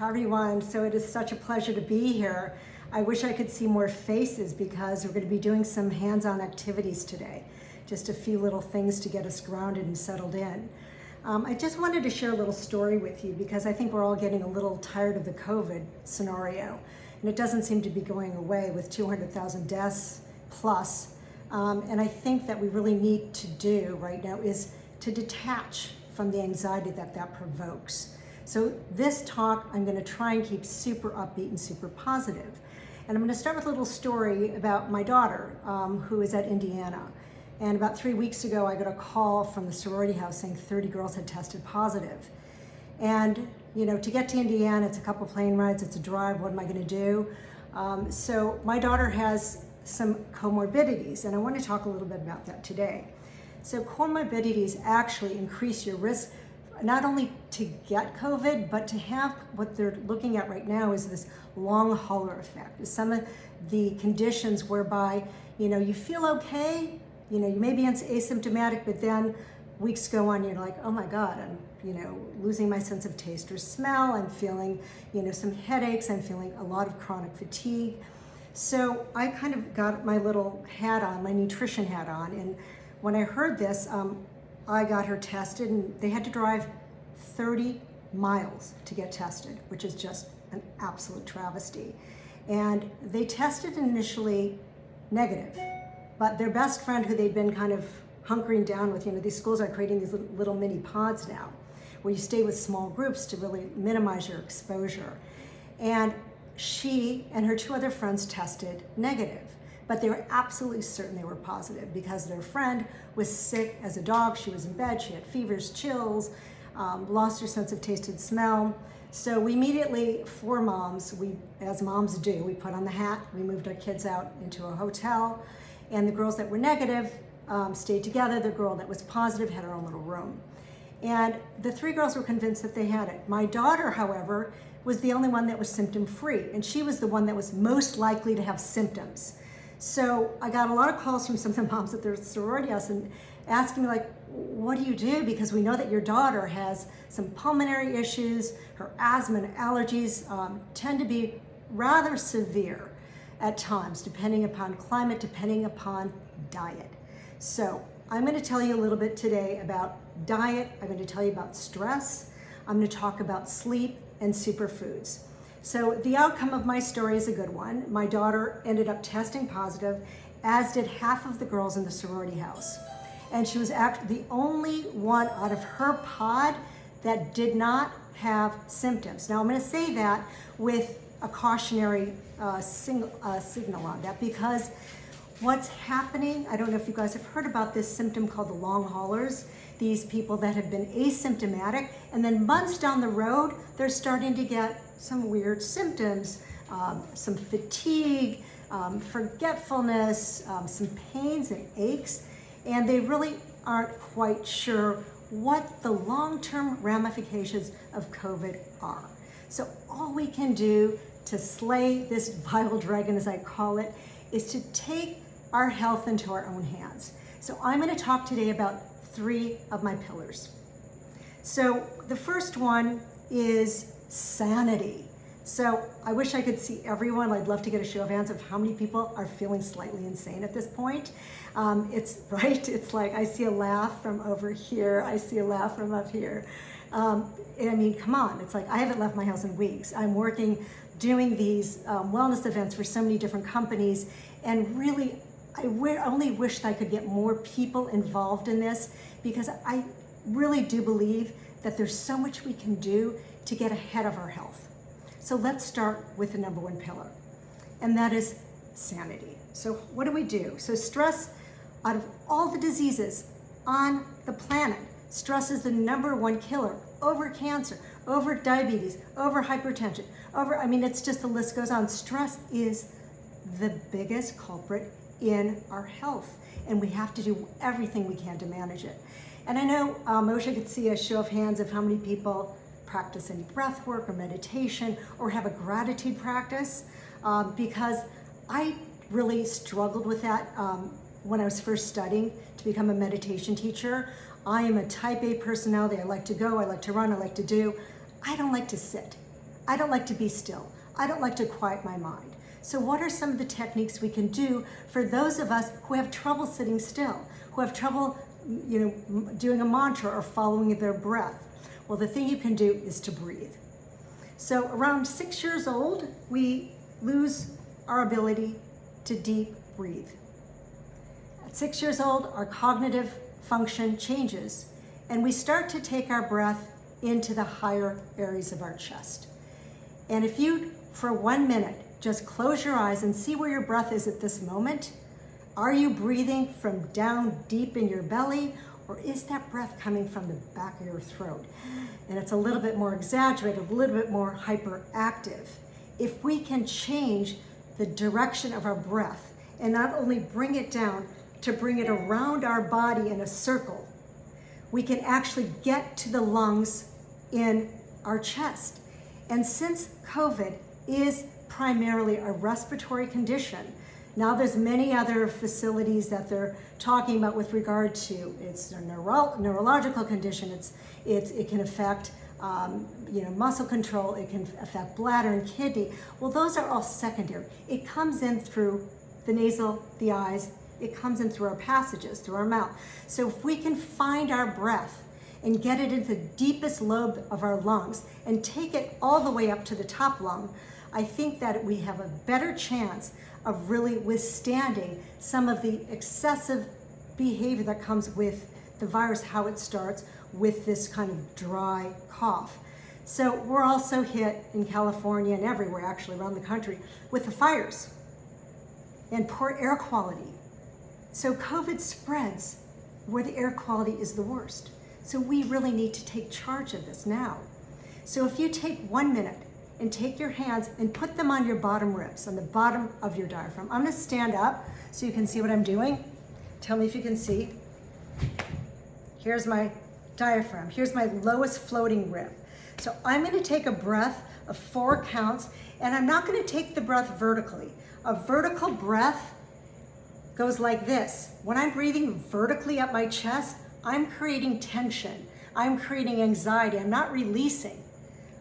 Hi everyone, so it is such a pleasure to be here. I wish I could see more faces because we're going to be doing some hands-on activities today. Just a few little things to get us grounded and settled in. I just wanted to share a little story with you because I think we're all getting a little tired of the COVID scenario. And it doesn't seem to be going away with 200,000 deaths plus. And I think that we really need to do right now is to detach from the anxiety that provokes. So this talk, I'm going to try and keep super upbeat and super positive. And I'm going to start with a little story about my daughter, who is at Indiana. And about 3 weeks ago, I got a call from the sorority house saying 30 girls had tested positive. And, you know, to get to Indiana, it's a couple plane rides, it's a drive, what am I going to do? So my daughter has some comorbidities, and I want to talk a little bit about that today. So comorbidities actually increase your risk not only to get COVID, but to have what they're looking at right now is this long hauler effect. Some of the conditions whereby, you know, you feel okay, you know, you may be asymptomatic, but then weeks go on, you're like, oh my God, I'm, you know, losing my sense of taste or smell. I'm feeling, you know, some headaches. I'm feeling a lot of chronic fatigue. So I kind of got my little hat on, my nutrition hat on, and when I heard this, I got her tested, and they had to drive 30 miles to get tested, which is just an absolute travesty. And they tested initially negative, but their best friend, who they'd been kind of hunkering down with, you know, these schools are creating these little mini pods now, where you stay with small groups to really minimize your exposure. And she and her two other friends tested negative. But they were absolutely certain they were positive because their friend was sick as a dog. She was in bed, she had fevers, chills, lost her sense of taste and smell. So we immediately, four moms, as moms do, we put on the hat, we moved our kids out into a hotel, and the girls that were negative stayed together. The girl that was positive had her own little room. And the three girls were convinced that they had it. My daughter, however, was the only one that was symptom-free, and she was the one that was most likely to have symptoms. So I got a lot of calls from some of the moms at their sorority house and asking me, like, what do you do? Because we know that your daughter has some pulmonary issues, her asthma and allergies tend to be rather severe at times, depending upon climate, depending upon diet. So I'm going to tell you a little bit today about diet. I'm going to tell you about stress. I'm going to talk about sleep and superfoods. So the outcome of my story is a good one. My daughter ended up testing positive, as did half of the girls in the sorority house. And she was actually the only one out of her pod that did not have symptoms. Now I'm going to say that with a cautionary signal on that, because what's happening, I don't know if you guys have heard about this symptom called the long haulers. These people that have been asymptomatic, and then months down the road, they're starting to get some weird symptoms, some fatigue, forgetfulness, some pains and aches, and they really aren't quite sure what the long-term ramifications of COVID are. So all we can do to slay this vile dragon, as I call it, is to take our health into our own hands. So I'm going to talk today about 3 of my pillars. So the first one is sanity. So I wish I could see everyone. I'd love to get a show of hands of how many people are feeling slightly insane at this point. It's right. It's like I see a laugh from over here. I see a laugh from up here. I mean, come on. It's like I haven't left my house in weeks. I'm working, doing these wellness events for so many different companies, and really, I only wish that I could get more people involved in this, because I really do believe that there's so much we can do to get ahead of our health. So let's start with the number 1 pillar, and that is sanity. So what do we do? So stress, out of all the diseases on the planet, stress is the number 1 killer over cancer, over diabetes, over hypertension, I mean, it's just, the list goes on. Stress is the biggest culprit in our health, and we have to do everything we can to manage it. And I know, I wish I could see a show of hands of how many people practice any breath work or meditation or have a gratitude practice, because I really struggled with that when I was first studying to become a meditation teacher. I am a type A personality. I like to go, I like to run, I like to do. I don't like to sit. I don't like to be still. I don't like to quiet my mind. So what are some of the techniques we can do for those of us who have trouble sitting still, who have trouble, doing a mantra or following their breath? Well, the thing you can do is to breathe. So around 6 years old, we lose our ability to deep breathe. At 6 years old, our cognitive function changes, and we start to take our breath into the higher areas of our chest. And if you, for 1 minute, just close your eyes and see where your breath is at this moment. Are you breathing from down deep in your belly, or is that breath coming from the back of your throat? And it's a little bit more exaggerated, a little bit more hyperactive. If we can change the direction of our breath and not only bring it down, to bring it around our body in a circle, we can actually get to the lungs in our chest. And since COVID is primarily a respiratory condition, now there's many other facilities that they're talking about with regard to it's a neurological condition. It can affect muscle control. It can affect bladder and kidney. Well, those are all secondary. It comes in through the nasal, the eyes. It comes in through our passages, through our mouth. So if we can find our breath and get it into the deepest lobe of our lungs and take it all the way up to the top lung, I think that we have a better chance of really withstanding some of the excessive behavior that comes with the virus, how it starts with this kind of dry cough. So we're also hit in California and everywhere, actually around the country, with the fires and poor air quality. So COVID spreads where the air quality is the worst. So we really need to take charge of this now. So if you take 1 minute and take your hands and put them on your bottom ribs, on the bottom of your diaphragm. I'm gonna stand up so you can see what I'm doing. Tell me if you can see. Here's my diaphragm. Here's my lowest floating rib. So I'm gonna take a breath of 4 counts, and I'm not gonna take the breath vertically. A vertical breath goes like this. When I'm breathing vertically up my chest, I'm creating tension. I'm creating anxiety. I'm not releasing.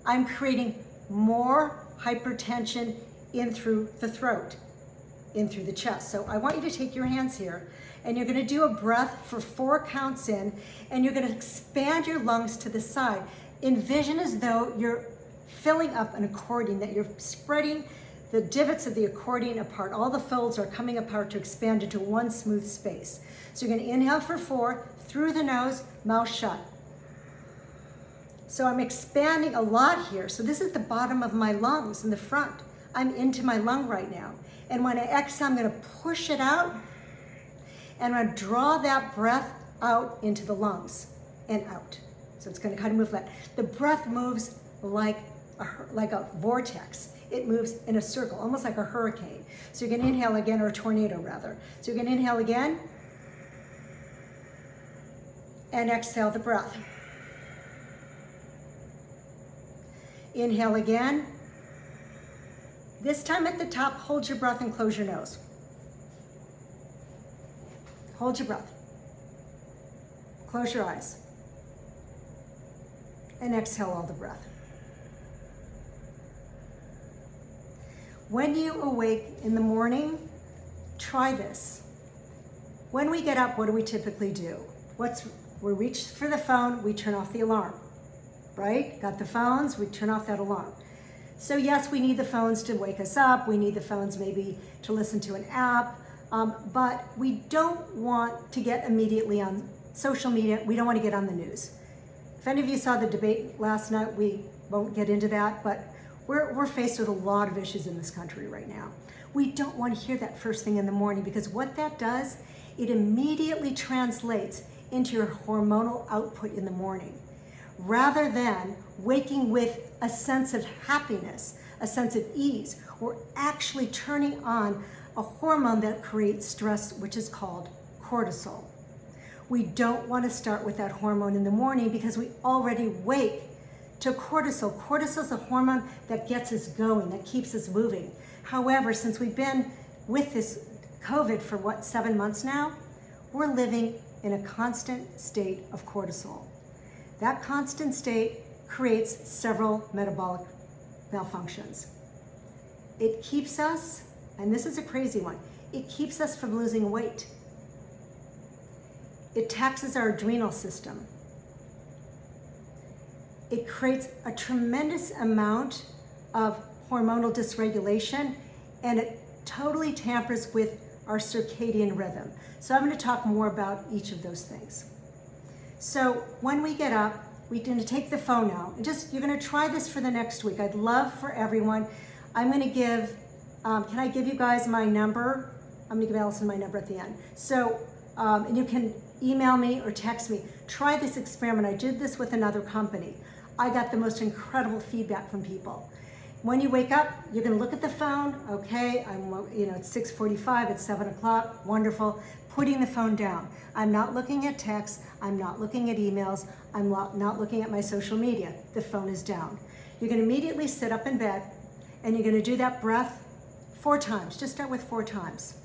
I'm creating more hypertension in through the throat, in through the chest. So I want you to take your hands here, and you're gonna do a breath for 4 counts in, and you're gonna expand your lungs to the side. Envision as though you're filling up an accordion, that you're spreading the divots of the accordion apart. All the folds are coming apart to expand into one smooth space. So you're gonna inhale for 4, through the nose, mouth shut. So I'm expanding a lot here. So this is the bottom of my lungs in the front. I'm into my lung right now. And when I exhale, I'm gonna push it out, and I'm gonna draw that breath out into the lungs and out. So it's gonna kind of move like, the breath moves like a vortex. It moves in a circle, almost like a hurricane. So you're gonna inhale again, or a tornado rather. So you're gonna inhale again, and exhale the breath. Inhale again. This time at the top, hold your breath and close your nose. Hold your breath. Close your eyes. And exhale all the breath. When you awake in the morning, try this. When we get up, what do we typically do? We reach for the phone, we turn off the alarm. Right? Got the phones, we turn off that alarm. So yes, we need the phones to wake us up. We need the phones maybe to listen to an app, but we don't want to get immediately on social media. We don't want to get on the news. If any of you saw the debate last night, we won't get into that, but we're faced with a lot of issues in this country right now. We don't want to hear that first thing in the morning, because what that does, it immediately translates into your hormonal output in the morning. Rather than waking with a sense of happiness, a sense of ease, we're actually turning on a hormone that creates stress, which is called cortisol. We don't want to start with that hormone in the morning because we already wake to cortisol. Cortisol is a hormone that gets us going, that keeps us moving. However, since we've been with this COVID for 7 months now, we're living in a constant state of cortisol. That constant state creates several metabolic malfunctions. It keeps us, and this is a crazy one, it keeps us from losing weight. It taxes our adrenal system. It creates a tremendous amount of hormonal dysregulation, and it totally tampers with our circadian rhythm. So I'm going to talk more about each of those things. So when we get up, we're going to take the phone now. And you're going to try this for the next week. I'd love for everyone. I'm going to give, can I give you guys my number? I'm going to give Allison my number at the end. So, and you can email me or text me. Try this experiment. I did this with another company. I got the most incredible feedback from people. When you wake up, you're going to look at the phone. Okay, it's 6:45, it's 7 o'clock, wonderful. Putting the phone down. I'm not looking at texts, I'm not looking at emails, I'm not looking at my social media. The phone is down. You're going to immediately sit up in bed and you're going to do that breath 4 times. Just start with 4 times.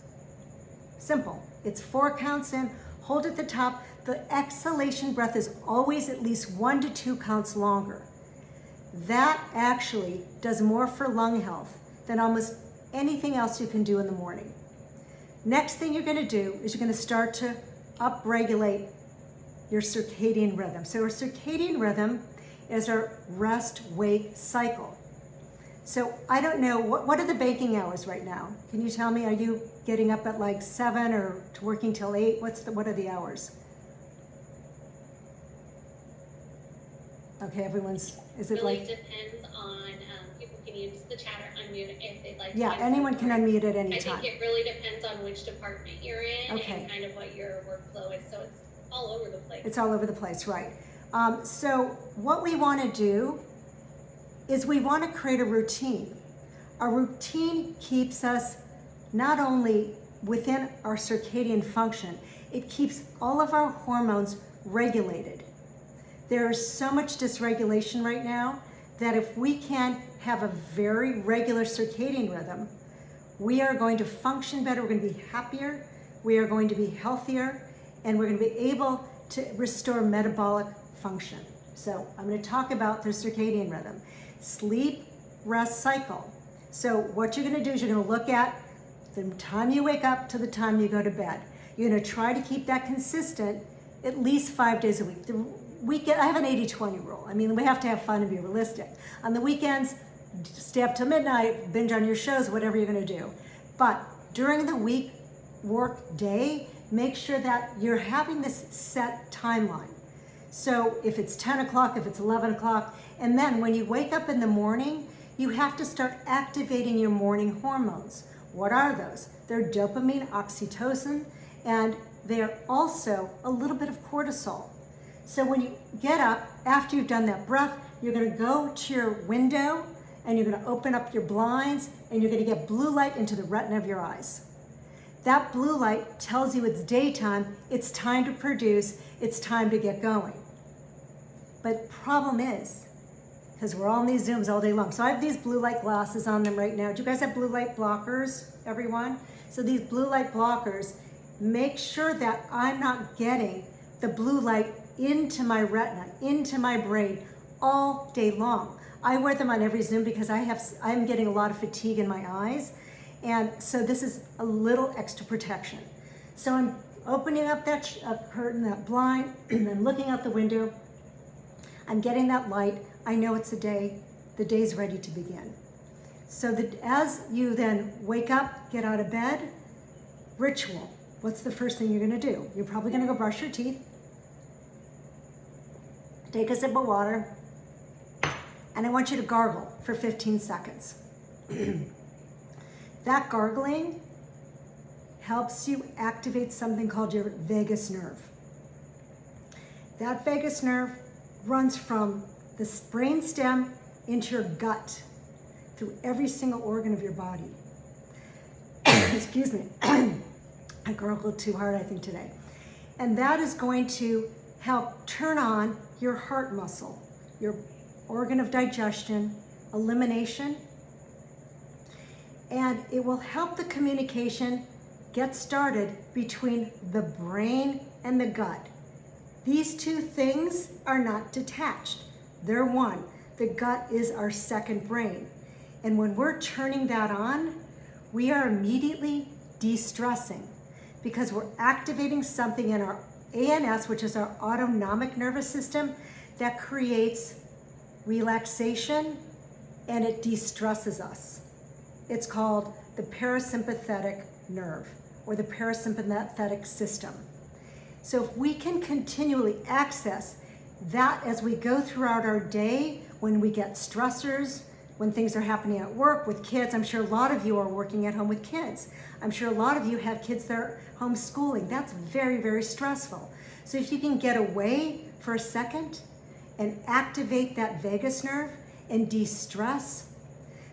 Simple. It's 4 counts in, hold at the top. The exhalation breath is always at least 1 to 2 counts longer. That actually does more for lung health than almost anything else you can do in the morning. Next thing you're going to do is you're going to start to upregulate your circadian rhythm. So our circadian rhythm is our rest-wake cycle. So I don't know, what are the banking hours right now? Can you tell me, are you getting up at like 7 or working till 8? What are the hours? Okay, is it really like? Depends on, people can use the chat or unmute if they'd like to. Yeah, anyone can unmute at any time. I think it really depends on which department you're in. Okay. And kind of what your workflow is, so it's all over the place. It's all over the place, right. So what we want to do is we want to create a routine. A routine keeps us not only within our circadian function, it keeps all of our hormones regulated. There's so much dysregulation right now that if we can have a very regular circadian rhythm, we are going to function better, we're going to be happier, we are going to be healthier, and we're going to be able to restore metabolic function. So I'm going to talk about the circadian rhythm. Sleep, rest cycle. So what you're going to do is you're going to look at the time you wake up to the time you go to bed. You're going to try to keep that consistent at least 5 days a week. I have an 80-20 rule. I mean, we have to have fun and be realistic. On the weekends, stay up till midnight, binge on your shows, whatever you're going to do. But during the week, work day, make sure that you're having this set timeline. So if it's 10 o'clock, if it's 11 o'clock, and then when you wake up in the morning, you have to start activating your morning hormones. What are those? They're dopamine, oxytocin, and they're also a little bit of cortisol. So when you get up, after you've done that breath, you're going to go to your window and you're going to open up your blinds and you're going to get blue light into the retina of your eyes. That blue light tells you it's daytime, it's time to produce, it's time to get going. But problem is, because we're all in these Zooms all day long, so I have these blue light glasses on them right now. Do you guys have blue light blockers, everyone? So these blue light blockers make sure that I'm not getting the blue light into my retina, into my brain all day long. I wear them on every Zoom because I'm getting a lot of fatigue in my eyes. And so this is a little extra protection. So I'm opening up that curtain, that blind, and then looking out the window. I'm getting that light. I know it's a day. The day's ready to begin. So as you then wake up, get out of bed, ritual. What's the first thing you're gonna do? You're probably gonna go brush your teeth, take a sip of water, and I want you to gargle for 15 seconds. That gargling helps you activate something called your vagus nerve. That vagus nerve runs from the brain stem into your gut, through every single organ of your body. Excuse me. I gargled too hard, I think, today. And that is going to help turn on your heart muscle, your organ of digestion, elimination, and it will help the communication get started between the brain and the gut. These two things are not detached. They're one. The gut is our second brain. And when we're turning that on, we are immediately de-stressing because we're activating something in our ANS, which is our autonomic nervous system, that creates relaxation and it de-stresses us. It's called the parasympathetic nerve or the parasympathetic system. So if we can continually access that as we go throughout our day, when we get stressors, when things are happening at work with kids, I'm sure a lot of you are working at home with kids. I'm sure a lot of you have kids that are homeschooling. That's very, very stressful. So if you can get away for a second and activate that vagus nerve and de-stress.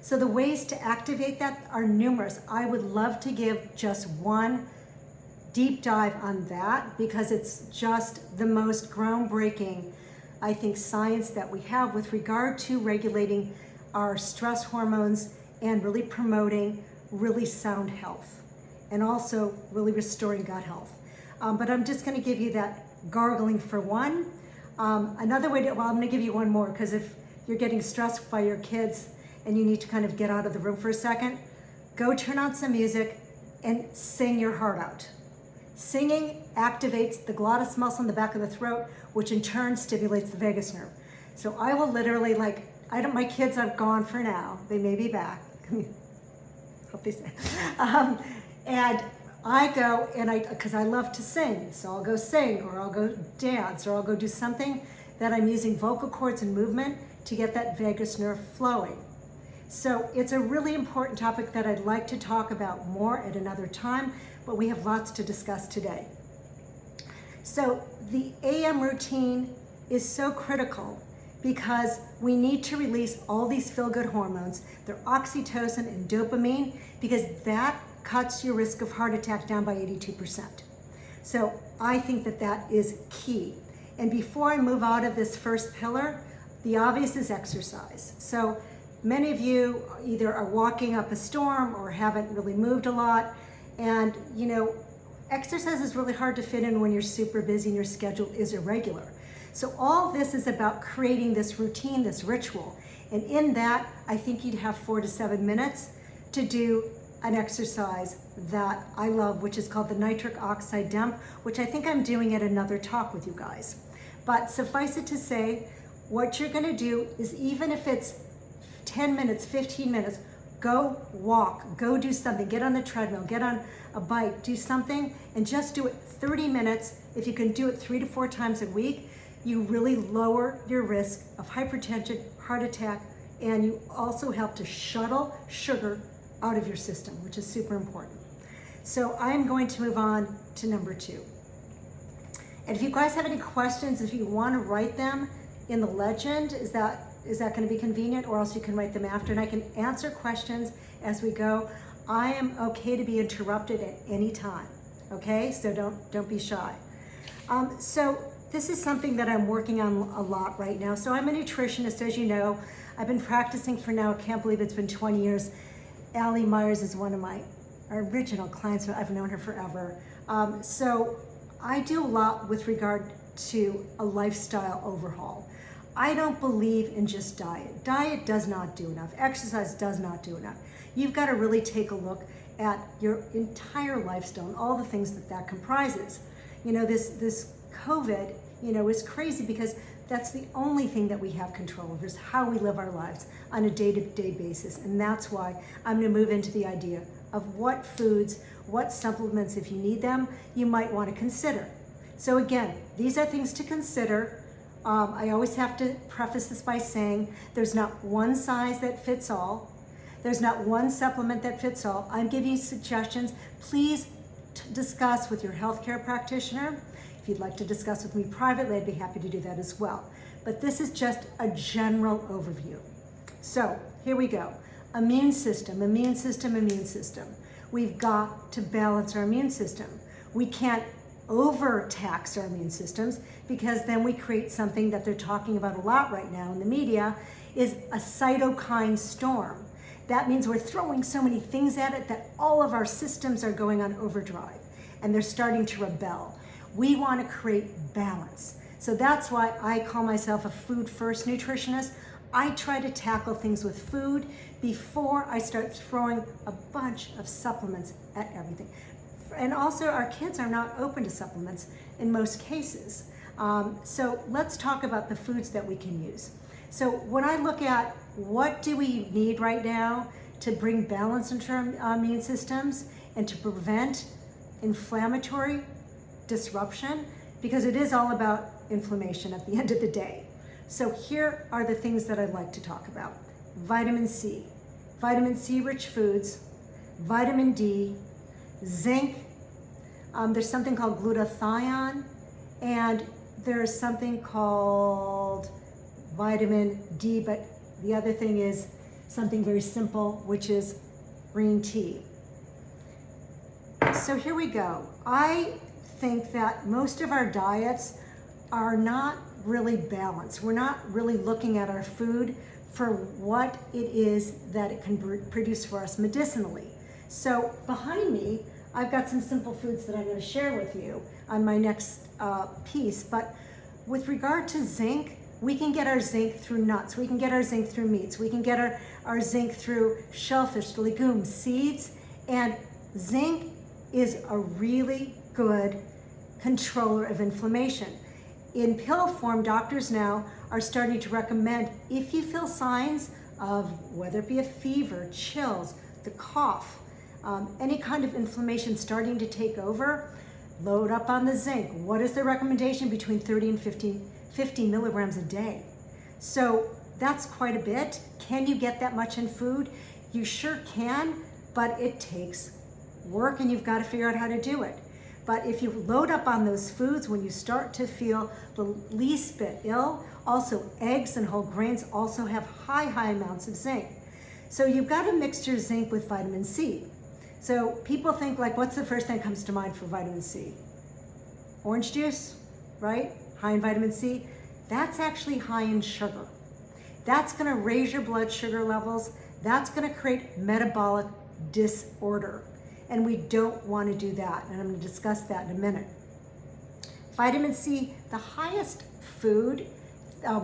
So the ways to activate that are numerous. I would love to give just one deep dive on that because it's just the most groundbreaking, I think, science that we have with regard to regulating our stress hormones and really promoting really sound health and also really restoring gut health. But I'm just going to give you that gargling for one. Another way to, well, I'm going to give you one more because if you're getting stressed by your kids and you need to kind of get out of the room for a second, go turn on some music and sing your heart out. Singing activates the glottis muscle in the back of the throat, which in turn stimulates the vagus nerve. So I will literally my kids are gone for now. They may be back. Hope they say. And I go because I love to sing. So I'll go sing or I'll go dance or I'll go do something that I'm using vocal cords and movement to get that vagus nerve flowing. So it's a really important topic that I'd like to talk about more at another time, but we have lots to discuss today. So the AM routine is so critical because we need to release all these feel-good hormones. They're oxytocin and dopamine because that cuts your risk of heart attack down by 82%. So I think that that is key. And before I move out of this first pillar, the obvious is exercise. So many of you either are walking up a storm or haven't really moved a lot. And exercise is really hard to fit in when you're super busy and your schedule is irregular. So all this is about creating this routine, this ritual. And in that, I think you'd have 4 to 7 minutes to do an exercise that I love, which is called the nitric oxide dump, which I think I'm doing at another talk with you guys. But suffice it to say, what you're gonna do is even if it's 10 minutes, 15 minutes, go walk, go do something, get on the treadmill, get on a bike, do something, and just do it 30 minutes. If you can do it 3 to 4 times a week, you really lower your risk of hypertension, heart attack, and you also help to shuttle sugar out of your system, which is super important. So I'm going to move on to number 2. And if you guys have any questions, if you want to write them in the legend, is that going to be convenient, or else you can write them after and I can answer questions as we go. I am okay to be interrupted at any time, okay? So don't be shy. So this is something that I'm working on a lot right now. So I'm a nutritionist, as you know. I've been practicing for now, I can't believe it's been 20 years. Allie Myers is one of my original clients. I've known her forever. So I do a lot with regard to a lifestyle overhaul. I don't believe in just diet. Diet does not do enough. Exercise does not do enough. You've got to really take a look at your entire lifestyle and all the things that comprises. This COVID, is crazy because that's the only thing that we have control over is how we live our lives on a day-to-day basis. And that's why I'm going to move into the idea of what foods, what supplements, if you need them, you might want to consider. So again, these are things to consider. I always have to preface this by saying there's not one size that fits all. There's not one supplement that fits all. I'm giving you suggestions. Please discuss with your healthcare practitioner. If you'd like to discuss with me privately, I'd be happy to do that as well. But this is just a general overview. So here we go. Immune system, immune system, immune system. We've got to balance our immune system. We can't overtax our immune systems because then we create something that they're talking about a lot right now in the media is a cytokine storm. That means we're throwing so many things at it that all of our systems are going on overdrive and they're starting to rebel. We want to create balance. So that's why I call myself a food first nutritionist. I try to tackle things with food before I start throwing a bunch of supplements at everything. And also, our kids are not open to supplements in most cases. So let's talk about the foods that we can use. So when I look at what do we need right now to bring balance into our immune systems and to prevent inflammatory disruption, because it is all about inflammation at the end of the day. So here are the things that I'd like to talk about. Vitamin C rich foods, vitamin D, zinc, there's something called glutathione, and there's something called vitamin D, but the other thing is something very simple, which is green tea. So here we go. I think that most of our diets are not really balanced. We're not really looking at our food for what it is that it can produce for us medicinally. So behind me, I've got some simple foods that I'm going to share with you on my next piece. But with regard to zinc, we can get our zinc through nuts. We can get our zinc through meats. We can get our zinc through shellfish, legumes, seeds. And zinc is a really good controller of inflammation. In pill form, doctors now are starting to recommend, if you feel signs of whether it be a fever, chills, the cough, any kind of inflammation starting to take over, load up on the zinc. What is the recommendation? Between 30 and 50 milligrams a day. So that's quite a bit. Can you get that much in food? You sure can, but it takes work and you've got to figure out how to do it. But if you load up on those foods when you start to feel the least bit ill, also eggs and whole grains also have high amounts of zinc. So you've got to mix your zinc with vitamin C. So people think, like, what's the first thing that comes to mind for vitamin C? Orange juice, right? High in vitamin C. That's actually high in sugar. That's going to raise your blood sugar levels. That's going to create metabolic disorder. And we don't want to do that. And I'm going to discuss that in a minute. Vitamin C, the highest food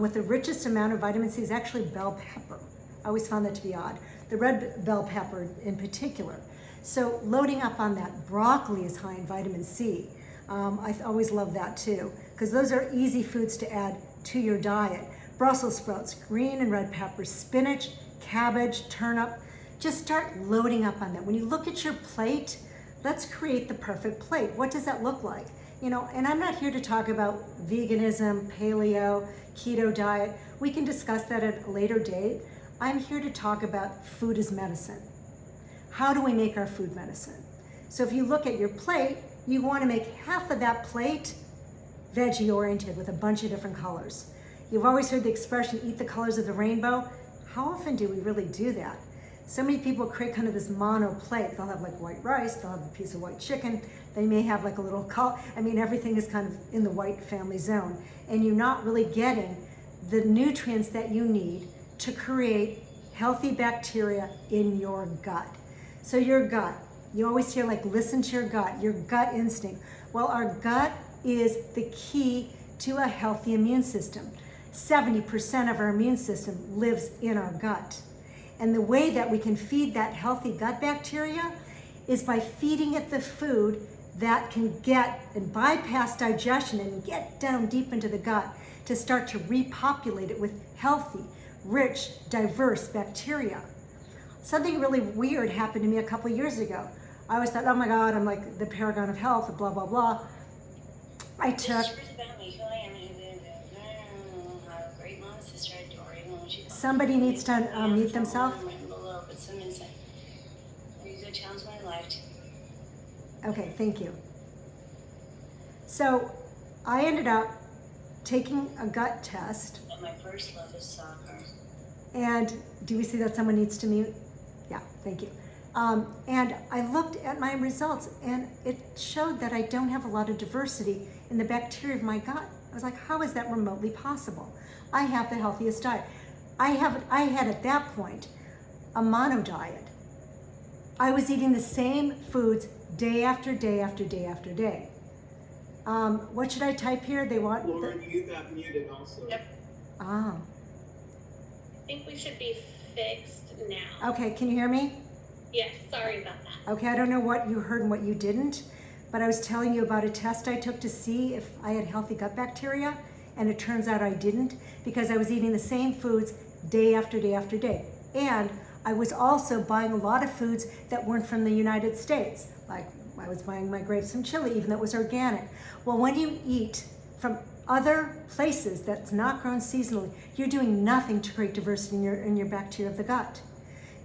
with the richest amount of vitamin C is actually bell pepper. I always found that to be odd. The red bell pepper in particular. So loading up on that. Broccoli is high in vitamin C. I always love that too, because those are easy foods to add to your diet. Brussels sprouts, green and red peppers, spinach, cabbage, turnip. Just start loading up on that. When you look at your plate, let's create the perfect plate. What does that look like? You know, and I'm not here to talk about veganism, paleo, keto diet. We can discuss that at a later date. I'm here to talk about food as medicine. How do we make our food medicine? So if you look at your plate, you want to make half of that plate veggie oriented with a bunch of different colors. You've always heard the expression, eat the colors of the rainbow. How often do we really do that? So many people create kind of this mono plate. They'll have like white rice, they'll have a piece of white chicken, they may have like a little color. I mean, everything is kind of in the white family zone. And you're not really getting the nutrients that you need to create healthy bacteria in your gut. So your gut, you always hear like, listen to your gut instinct. Well, our gut is the key to a healthy immune system. 70% of our immune system lives in our gut. And the way that we can feed that healthy gut bacteria is by feeding it the food that can get and bypass digestion and get down deep into the gut to start to repopulate it with healthy, rich, diverse bacteria. Something really weird happened to me a couple years ago. I always thought, oh my God, I'm like the paragon of health, blah, blah, blah. I took... Somebody needs to mute themselves. Okay, thank you. So I ended up taking a gut test. And my first love is soccer. And do we see that someone needs to mute? Yeah, thank you. And I looked at my results and it showed that I don't have a lot of diversity in the bacteria of my gut. I was like, how is that remotely possible? I have the healthiest diet. I had at that point a mono diet. I was eating the same foods day after day after day after day. What should I type here? They want. Lauren, you got muted also. Yep. Ah. think we should be fixed now. Okay, can you hear me? Yes, sorry about that. Okay, I don't know what you heard and what you didn't, but I was telling you about a test I took to see if I had healthy gut bacteria, and it turns out I didn't because I was eating the same foods day after day after day. And I was also buying a lot of foods that weren't from the United States. Like I was buying my grapes from Chile, even though it was organic. Well, when you eat from other places that's not grown seasonally, you're doing nothing to create diversity in your bacteria of the gut.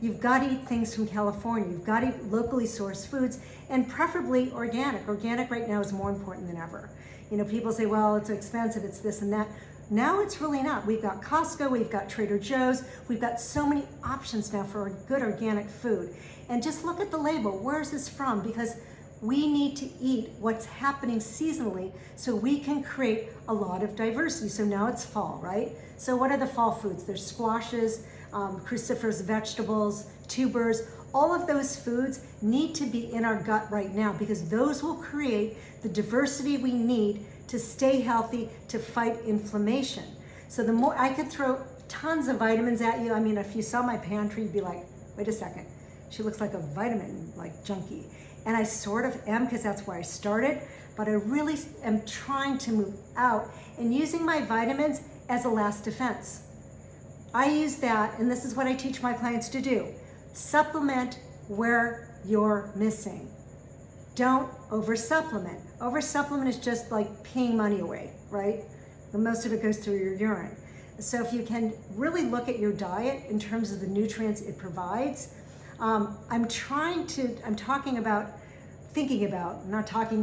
You've got to eat things from California. You've got to eat locally sourced foods, and preferably organic. Organic right now is more important than ever. You know, people say, well, it's expensive, it's this and that. Now it's really not. We've got Costco, we've got Trader Joe's, we've got so many options now for good organic food. And just look at the label. Where is this from? Because we need to eat what's happening seasonally so we can create a lot of diversity. So now it's fall, right? So what are the fall foods? There's squashes, cruciferous vegetables, tubers. All of those foods need to be in our gut right now because those will create the diversity we need to stay healthy, to fight inflammation. So the more I could throw tons of vitamins at you. I mean, if you saw my pantry, you'd be like, wait a second, she looks like a vitamin junkie. And I sort of am because that's where I started, but I really am trying to move out and using my vitamins as a last defense. I use that, and this is what I teach my clients to do. Supplement where you're missing. Don't over-supplement. Over-supplement is just like peeing money away, right? And most of it goes through your urine. So if you can really look at your diet in terms of the nutrients it provides, I'm not talking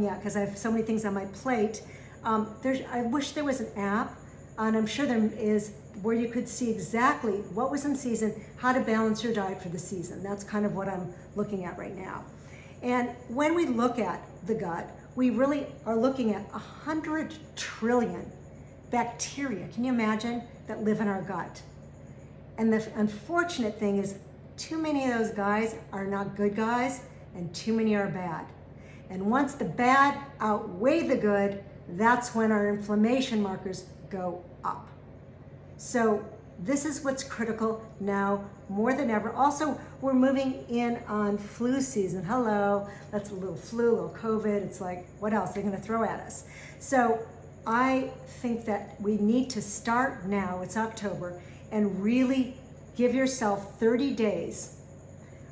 yet because I have so many things on my plate. I wish there was an app, and I'm sure there is, where you could see exactly what was in season, how to balance your diet for the season. That's kind of what I'm looking at right now. And when we look at the gut, we really are looking at 100 trillion bacteria, can you imagine, that live in our gut. And the unfortunate thing is too many of those guys are not good guys and too many are bad. And once the bad outweigh the good, that's when our inflammation markers go up. So this is what's critical now more than ever. Also, we're moving in on flu season. Hello, that's a little flu, a little COVID. It's like, what else they're gonna throw at us? So I think that we need to start now, it's October, and really give yourself 30 days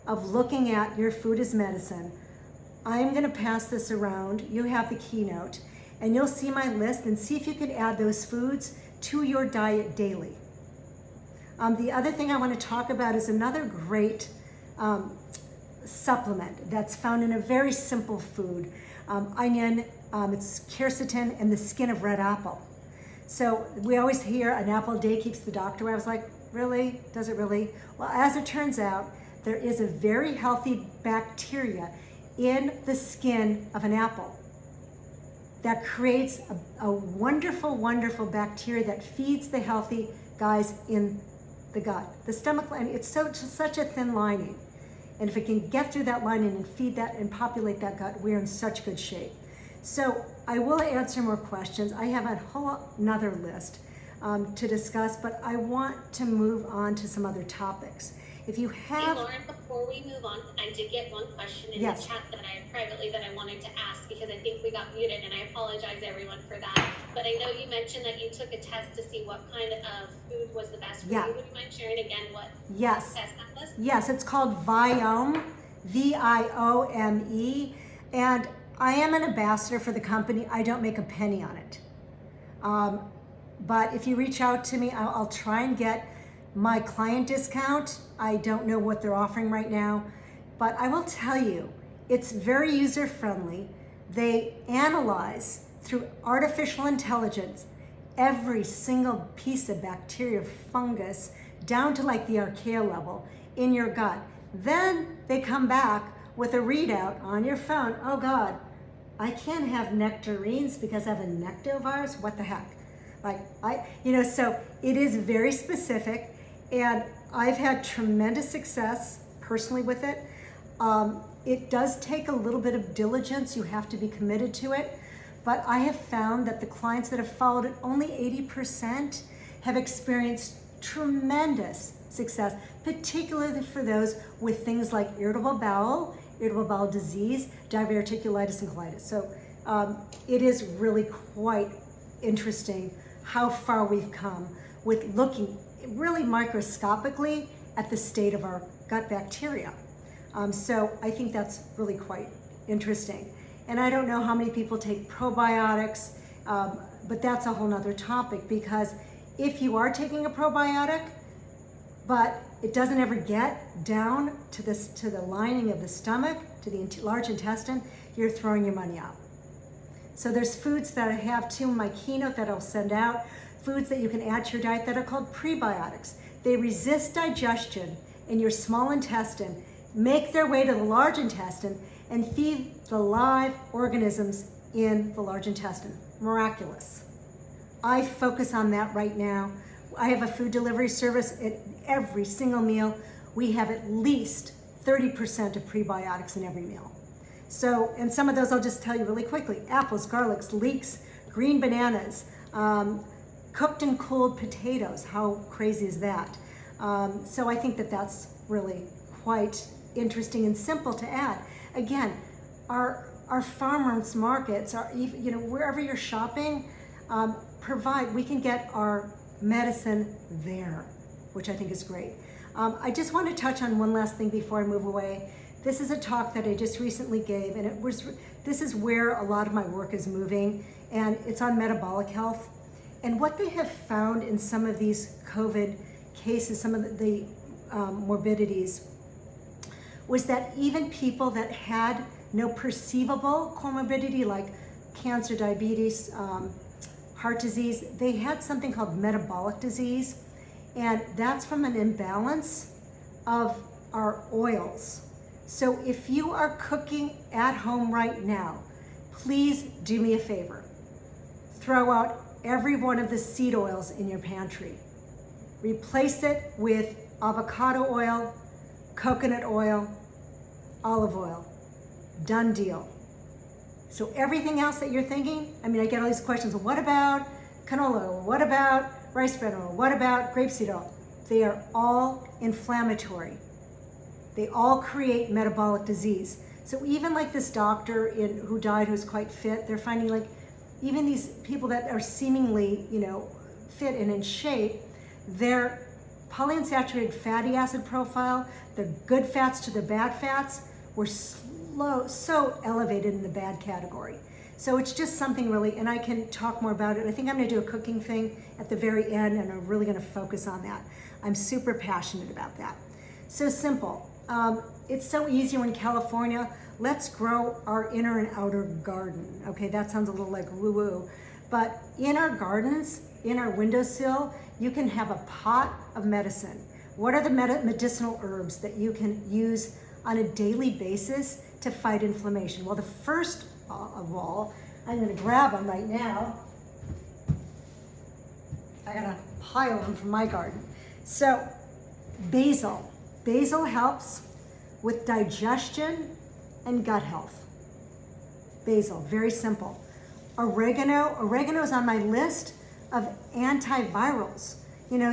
of looking at your food as medicine. I'm gonna pass this around. You have the keynote, and you'll see my list and see if you could add those foods to your diet daily. The other thing I want to talk about is another great supplement that's found in a very simple food. Onion, it's quercetin, and the skin of red apple. So we always hear an apple a day keeps the doctor away. I was like, really? Does it really? Well, as it turns out, there is a very healthy bacteria in the skin of an apple that creates a wonderful, wonderful bacteria that feeds the healthy guys in the gut. The stomach lining, it's such a thin lining. And if it can get through that lining and feed that and populate that gut, we're in such good shape. So I will answer more questions. I have a whole another list to discuss, but I want to move on to some other topics. If you have... Hey, Lauren, before we move on, I did get one question in Yes. the chat that I privately that I wanted to ask because I think we got muted, and I apologize everyone for that. But I know you mentioned that you took a test to see what kind of food was the best for Yeah. you. Would you mind sharing again what Yes. test that was? Yes, it's called Viome, Viome, and I am an ambassador for the company. I don't make a penny on it. But if you reach out to me, I'll try and get my client discount. I don't know what they're offering right now, but I will tell you, it's very user-friendly. They analyze through artificial intelligence every single piece of bacteria, fungus, down to like the archaea level in your gut. Then they come back with a readout on your phone. Oh God, I can't have nectarines because I have a nectovirus. What the heck? So it is very specific, and I've had tremendous success personally with it. It does take a little bit of diligence. You have to be committed to it. But I have found that the clients that have followed it, only 80% have experienced tremendous success, particularly for those with things like irritable bowel disease, diverticulitis, and colitis. So it is really quite interesting how far we've come with looking really microscopically at the state of our gut bacteria. So I think that's really quite interesting. And I don't know how many people take probiotics, but that's a whole nother topic, because if you are taking a probiotic, but it doesn't ever get down to the lining of the stomach, to the large intestine, you're throwing your money out. So there's foods that I have too in my keynote that I'll send out, foods that you can add to your diet that are called prebiotics. They resist digestion in your small intestine, make their way to the large intestine, and feed the live organisms in the large intestine. Miraculous. I focus on that right now. I have a food delivery service. At every single meal, we have at least 30% of prebiotics in every meal. So, and some of those I'll just tell you really quickly. Apples, garlics, leeks, green bananas, cooked and cooled potatoes. How crazy is that? So I think that that's really quite interesting and simple to add. Again, our farmers markets, wherever you're shopping, we can get our medicine there, which I think is great. I just want to touch on one last thing before I move away. This is a talk that I just recently gave, and this is where a lot of my work is moving, and it's on metabolic health. And what they have found in some of these COVID cases, some of the morbidities, was that even people that had no perceivable comorbidity like cancer, diabetes, heart disease, they had something called metabolic disease, and that's from an imbalance of our oils. So if you are cooking at home right now, please do me a favor. Throw out every one of the seed oils in your pantry. Replace it with avocado oil, coconut oil, olive oil. Done deal. So everything else that you're thinking, I get all these questions. What about canola oil? What about rice bran oil? What about grapeseed oil? They are all inflammatory. They all create metabolic disease. So even like this doctor who died, who's quite fit, they're finding like even these people that are seemingly, fit and in shape, their polyunsaturated fatty acid profile, the good fats to the bad fats, were so elevated in the bad category. So it's just something really, and I can talk more about it. I think I'm gonna do a cooking thing at the very end, and I'm really gonna focus on that. I'm super passionate about that. So simple. It's so easy in California. Let's grow our inner and outer garden. Okay, that sounds a little like woo-woo. But in our gardens, in our windowsill, you can have a pot of medicine. What are the medicinal herbs that you can use on a daily basis to fight inflammation? Well, the first of all, I'm gonna grab them right now. I got a pile of them from my garden. So, basil. Basil helps with digestion and gut health. Basil, very simple. Oregano is on my list of antivirals.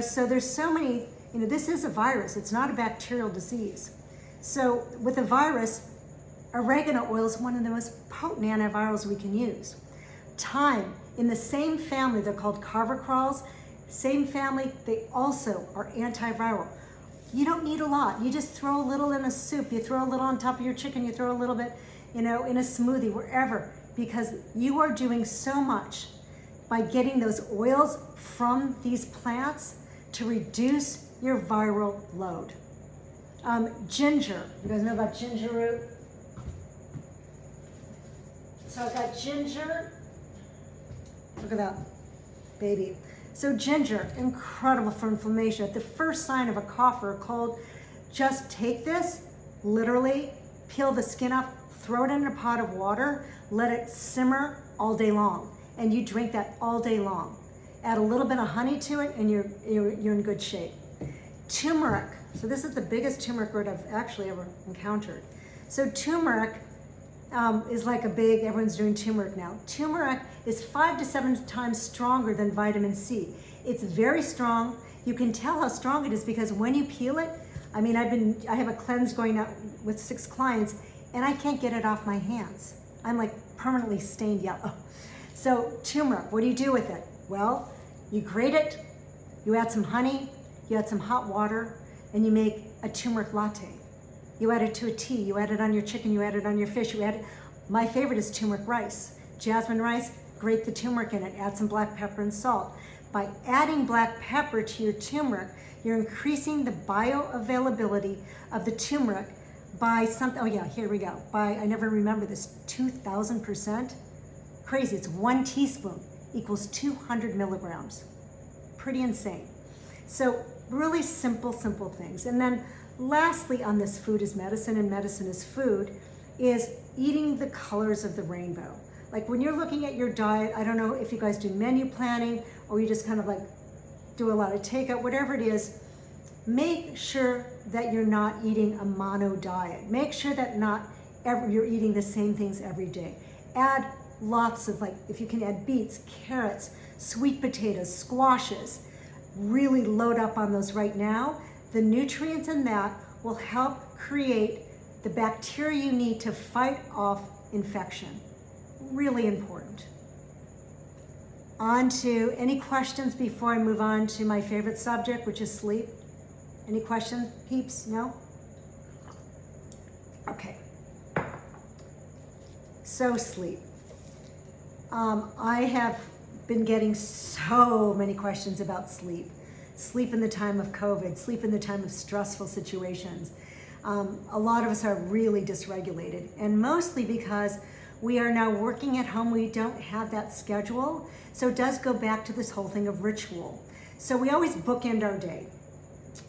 So there's so many, this is a virus, it's not a bacterial disease. So with a virus, oregano oil is one of the most potent antivirals we can use. Thyme, in the same family, they're called carvacrols, same family, they also are antiviral. You don't need a lot. You just throw a little in a soup, you throw a little on top of your chicken, you throw a little bit, in a smoothie, wherever, because you are doing so much by getting those oils from these plants to reduce your viral load. Ginger, you guys know about ginger root? So I've got ginger, look at that, baby. So ginger, incredible for inflammation. At the first sign of a cough or a cold, just take this, literally peel the skin off, throw it in a pot of water, let it simmer all day long. And you drink that all day long. Add a little bit of honey to it and you're in good shape. Turmeric, so this is the biggest turmeric root I've actually ever encountered. So turmeric is like everyone's doing turmeric now. Turmeric is 5 to 7 times stronger than vitamin C. It's very strong. You can tell how strong it is because when you peel it, I mean, I have a cleanse going out with 6 clients and I can't get it off my hands. I'm like permanently stained yellow. So turmeric, what do you do with it? Well, you grate it, you add some honey, you add some hot water, and you make a turmeric latte. You add it to a tea, you add it on your chicken, you add it on your fish, my favorite is turmeric rice. Jasmine rice, grate the turmeric in it, add some black pepper and salt. By adding black pepper to your turmeric, you're increasing the bioavailability of the turmeric by something, oh yeah, here we go, by, I never remember this, 2,000%. Crazy, it's 1 teaspoon equals 200 milligrams. Pretty insane. So really simple things. And then lastly on this food is medicine and medicine is food, is eating the colors of the rainbow. Like when you're looking at your diet, I don't know if you guys do menu planning or you just kind of like do a lot of takeout, whatever it is, make sure that you're not eating a mono diet. Make sure that you're eating the same things every day. Add lots of, like, if you can add beets, carrots, sweet potatoes, squashes, really load up on those right now. The nutrients in that will help create the bacteria you need to fight off infection. Really important. On to any questions before I move on to my favorite subject, which is sleep. Any questions, peeps? No? Okay. So sleep. I have been getting so many questions about sleep. Sleep in the time of COVID, sleep in the time of stressful situations. A lot of us are really dysregulated, and mostly because we are now working at home. We don't have that schedule. So it does go back to this whole thing of ritual. So we always bookend our day.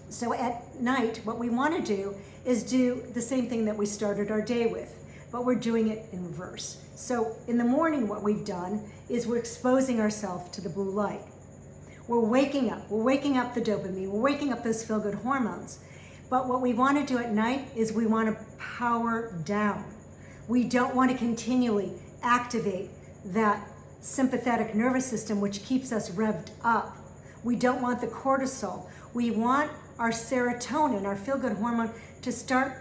So at night, what we want to do is do the same thing that we started our day with, but we're doing it in reverse. So in the morning, what we've done is we're exposing ourselves to the blue light. We're waking up the dopamine, we're waking up those feel-good hormones. But what we want to do at night is we want to power down. We don't want to continually activate that sympathetic nervous system, which keeps us revved up. We don't want the cortisol. We want our serotonin, our feel-good hormone, to start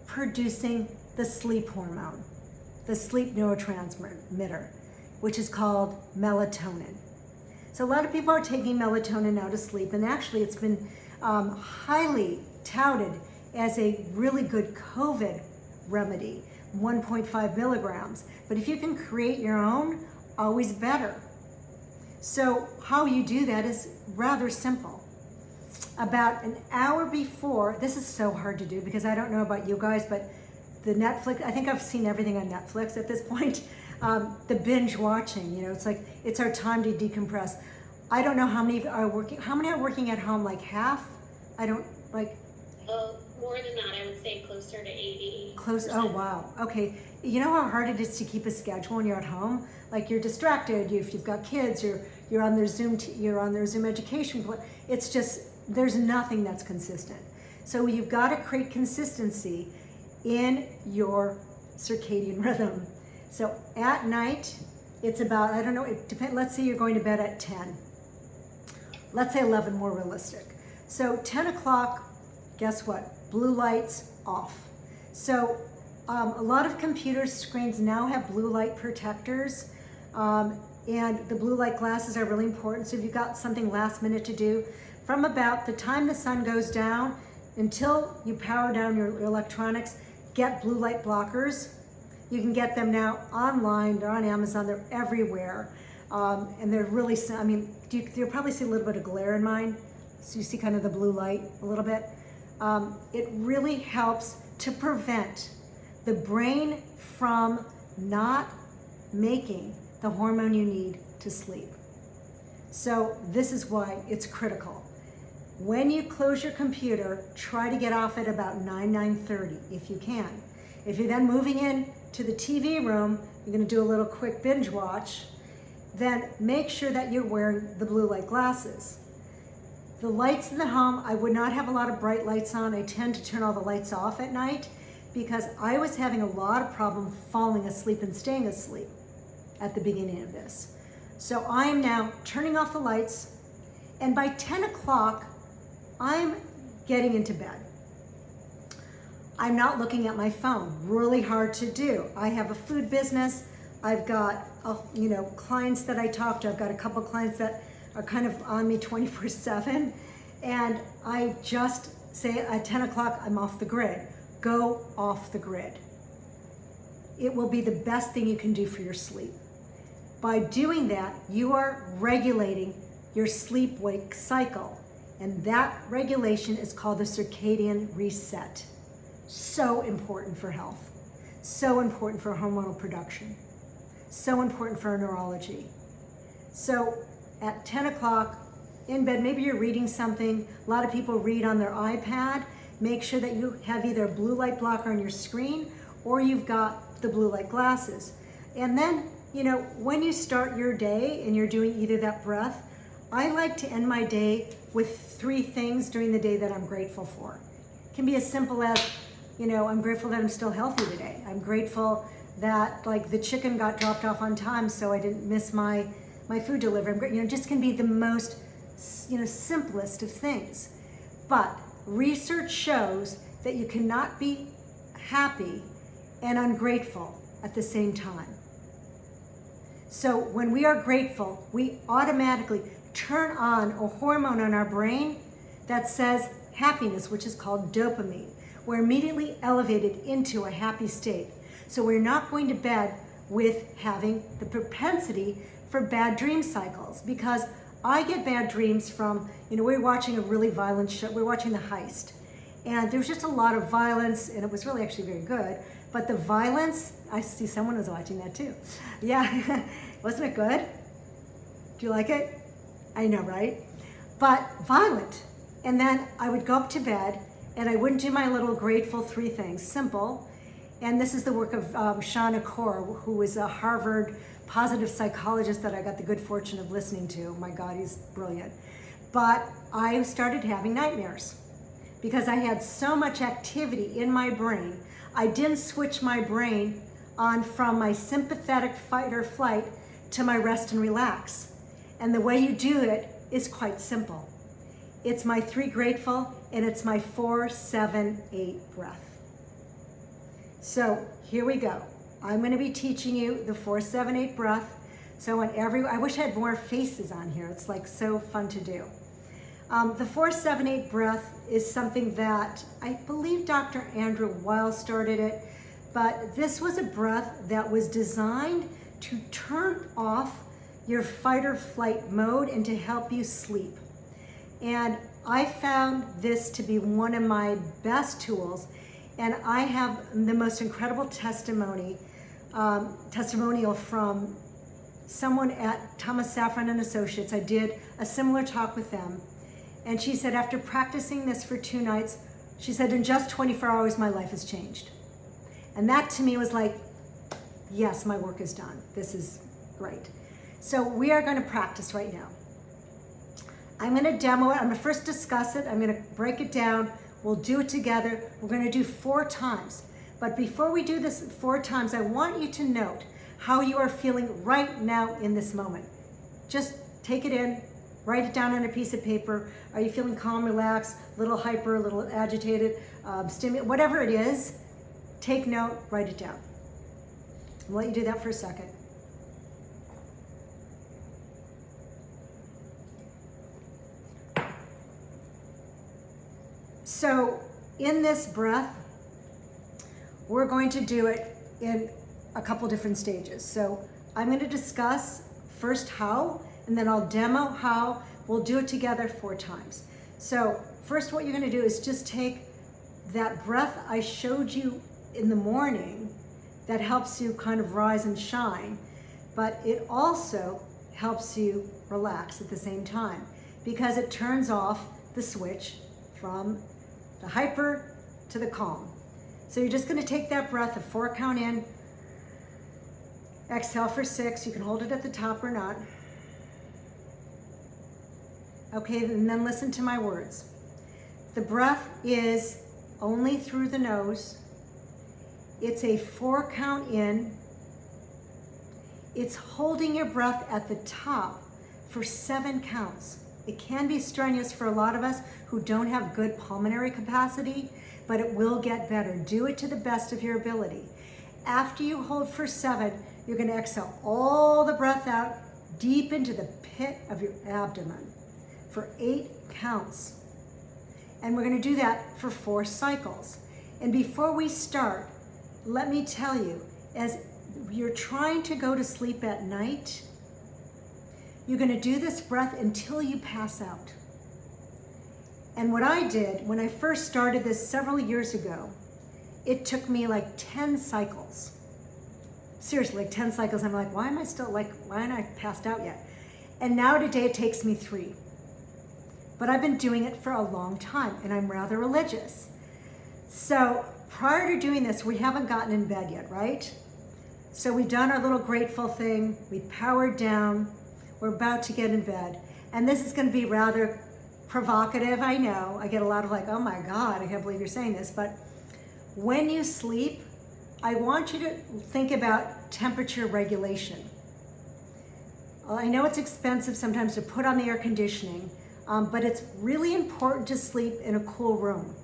producing the sleep hormone, the sleep neurotransmitter, which is called melatonin. So a lot of people are taking melatonin now to sleep, and actually it's been highly touted as a really good COVID remedy, 1.5 milligrams. But if you can create your own, always better. So how you do that is rather simple. About an hour before, this is so hard to do because I don't know about you guys, but the Netflix, I think I've seen everything on Netflix at this point. The binge watching, it's like, it's our time to decompress. I don't know how many are working at home, like half? I don't, like. Oh, more than that, I would say closer to 80. Close, oh wow, okay. You know how hard it is to keep a schedule when you're at home? Like you're distracted, if you've got kids, you're on their Zoom, you're on their Zoom education. It's just, there's nothing that's consistent. So you've got to create consistency in your circadian rhythm. So at night, it's about, I don't know, it depends, let's say you're going to bed at 10. Let's say 11, more realistic. So 10 o'clock, guess what? Blue lights off. So a lot of computer screens now have blue light protectors, and the blue light glasses are really important. So if you've got something last minute to do, from about the time the sun goes down until you power down your electronics, get blue light blockers. You can get them now online, they're on Amazon, they're everywhere. And they're really, I mean, you'll probably see a little bit of glare in mine. So you see kind of the blue light a little bit. It really helps to prevent the brain from not making the hormone you need to sleep. So this is why it's critical. When you close your computer, try to get off at about 9:30 if you can. If you're then moving in to the TV room, you're gonna do a little quick binge watch, then make sure that you're wearing the blue light glasses. The lights in the home, I would not have a lot of bright lights on. I tend to turn all the lights off at night because I was having a lot of problem falling asleep and staying asleep at the beginning of this. So I am now turning off the lights, and by 10 o'clock, I'm getting into bed. I'm not looking at my phone. Really hard to do. I have a food business. I've got clients that I talk to. I've got a couple clients that are kind of on me 24/7, and I just say at 10 o'clock I'm off the grid. Go off the grid. It will be the best thing you can do for your sleep. By doing that, you are regulating your sleep-wake cycle, and that regulation is called the circadian reset. So important for health, so important for hormonal production, so important for our neurology. So at 10 o'clock in bed, maybe you're reading something. A lot of people read on their iPad. Make sure that you have either a blue light blocker on your screen or you've got the blue light glasses. And then, when you start your day and you're doing either that breath, I like to end my day with 3 things during the day that I'm grateful for. It can be as simple as, I'm grateful that I'm still healthy today. I'm grateful that the chicken got dropped off on time so I didn't miss my food delivery. Just can be the most, simplest of things. But research shows that you cannot be happy and ungrateful at the same time. So when we are grateful, we automatically turn on a hormone on our brain that says happiness, which is called dopamine. We're immediately elevated into a happy state. So we're not going to bed with having the propensity for bad dream cycles, because I get bad dreams from, we're watching a really violent show. We're watching The Heist. And there was just a lot of violence, and it was really actually very good. But the violence, I see someone was watching that too. Yeah, wasn't it good? Do you like it? I know, right? But violent. And then I would go up to bed, and I wouldn't do my little grateful 3 things, simple. And this is the work of Shauna Kaur, who is a Harvard positive psychologist that I got the good fortune of listening to. My God, he's brilliant. But I started having nightmares because I had so much activity in my brain. I didn't switch my brain on from my sympathetic fight or flight to my rest and relax. And the way you do it is quite simple. It's my 3 grateful, and it's my 4-7-8 breath. So here we go. I'm going to be teaching you the 4-7-8 breath. So I wish I had more faces on here. It's so fun to do. The 4-7-8 breath is something that I believe Dr. Andrew Weil started it, but this was a breath that was designed to turn off your fight or flight mode and to help you sleep. And I found this to be one of my best tools, and I have the most incredible testimonial from someone at Thomas Safran and Associates. I did a similar talk with them, and she said after practicing this for 2 nights, she said in just 24 hours my life has changed. And that to me was yes, my work is done. This is great. So we are going to practice right now. I'm going to demo it. I'm going to first discuss it. I'm going to break it down. We'll do it together. We're going to do 4 times. But before we do this 4 times, I want you to note how you are feeling right now in this moment. Just take it in, write it down on a piece of paper. Are you feeling calm, relaxed, a little hyper, a little agitated, whatever it is, take note, write it down. I'll let you do that for a second. So in this breath, we're going to do it in a couple different stages. So I'm going to discuss first how, and then I'll demo how. We'll do it together 4 times. So first what you're going to do is just take that breath I showed you in the morning that helps you kind of rise and shine, but it also helps you relax at the same time because it turns off the switch from the hyper to the calm. So you're just going to take that breath, a 4 count in, exhale for 6. You can hold it at the top or not. Okay, and then listen to my words. The breath is only through the nose. It's a 4 count in. It's holding your breath at the top for 7 counts. It can be strenuous for a lot of us who don't have good pulmonary capacity, but it will get better. Do it to the best of your ability. After you hold for 7, you're going to exhale all the breath out deep into the pit of your abdomen for 8 counts. And we're going to do that for 4 cycles. And before we start, let me tell you, as you're trying to go to sleep at night, you're going to do this breath until you pass out. And what I did when I first started this several years ago, it took me like 10 cycles. Seriously, like 10 cycles. I'm like, why aren't I passed out yet? And now today it takes me 3. But I've been doing it for a long time and I'm rather religious. So prior to doing this, we haven't gotten in bed yet, right? So we've done our little grateful thing. We powered down. We're about to get in bed. And this is going to be rather provocative, I know. I get a lot of like, oh my God, I can't believe you're saying this. But when you sleep, I want you to think about temperature regulation. I know it's expensive sometimes to put on the air conditioning, but it's really important to sleep in a cool room.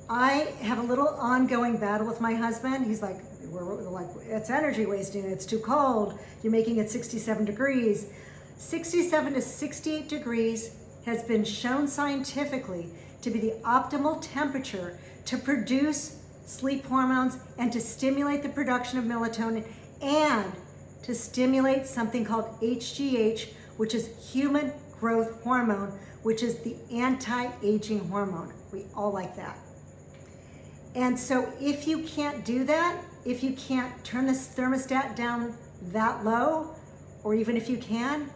I have a little ongoing battle with my husband. He's like, we're like, it's energy wasting, it's too cold, you're making it 67 degrees. 67 to 68 degrees has been shown scientifically to be the optimal temperature to produce sleep hormones and to stimulate the production of melatonin and to stimulate something called HGH, which is human growth hormone, which is the anti-aging hormone. We all like that. And so if you can't do that, if you can't turn this thermostat down that low, or even if you can,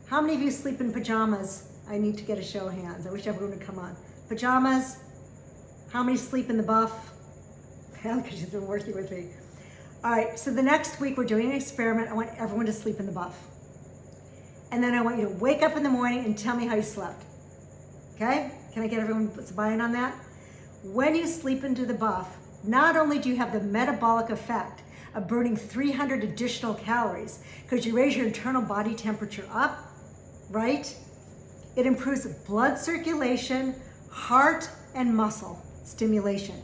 how many of you sleep in pajamas? I need to get a show of hands. I wish everyone would come on. Pajamas, how many sleep in the buff? Because she's been working with me. All right, so the next week we're doing an experiment. I want everyone to sleep in the buff. And then I want you to wake up in the morning and tell me how you slept. Okay? Can I get everyone's buy-in on that? When you sleep into the buff, not only do you have the metabolic effect of burning 300 additional calories because you raise your internal body temperature up, right? It improves blood circulation, heart, and muscle stimulation.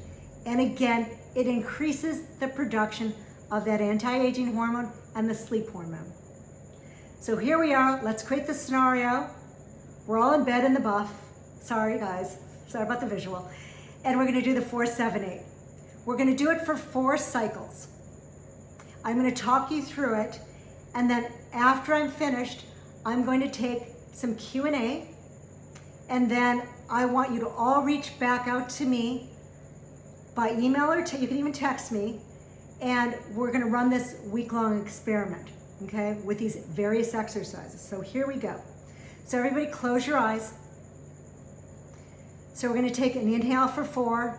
And again, it increases the production of that anti-aging hormone and the sleep hormone. So here we are. Let's create the scenario. We're all in bed in the buff. Sorry, guys. Sorry about the visual. And we're going to do the 4-7-8. We're going to do it for 4 cycles. I'm going to talk you through it. And then after I'm finished, I'm going to take some Q&A. And then I want you to all reach back out to me by email or you can even text me. And we're going to run this week-long experiment, okay, with these various exercises. So here we go. So everybody close your eyes. So we're going to take an inhale for 4,